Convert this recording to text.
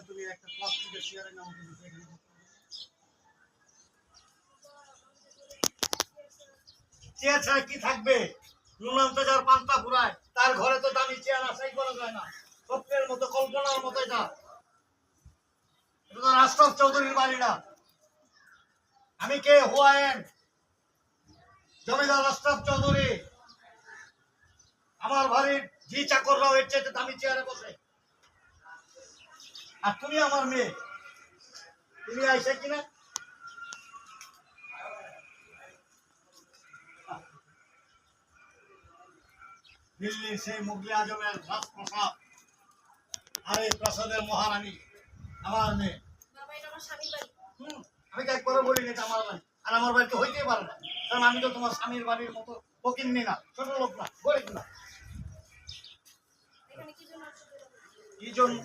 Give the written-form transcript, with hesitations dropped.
তুমি একটা প্লাস্টিকের চেয়ারে নাও চেয়ার ছাড়া কি থাকবে? নুনান্ত যার পান্তা ফুরায় তার ঘরে তো দামি চেয়ার আশাই করা যায় না। স্বপ্নের মতো কল্পনার মতো এটা রাষ্ট্রপতি চৌধুরীর বাড়ি না। আমি কে? হুয়ায়েন জমিদার রাষ্ট্রপতি চৌধুরী। আমার বাড়ির জি চাকররাও এর চাইতে দামি চেয়ারে বসে। আর তুমি আমার মেয়ে, তুমি আইসে কিনা? দিল্লির সেই মুগলে আজমের রাজপ্রাসাদ, আর এই প্রাসাদের মহারানী আমার মেয়ে। আমি তো একবারও বলিনি এটা আমার বাড়ি, আর আমার বাড়িতে হইতেই পারে না, কারণ আমি তো তোমার স্বামীর বাড়ির মতো ফকিন্নি না, ছোট লোক না, গরিব না। কি জন্য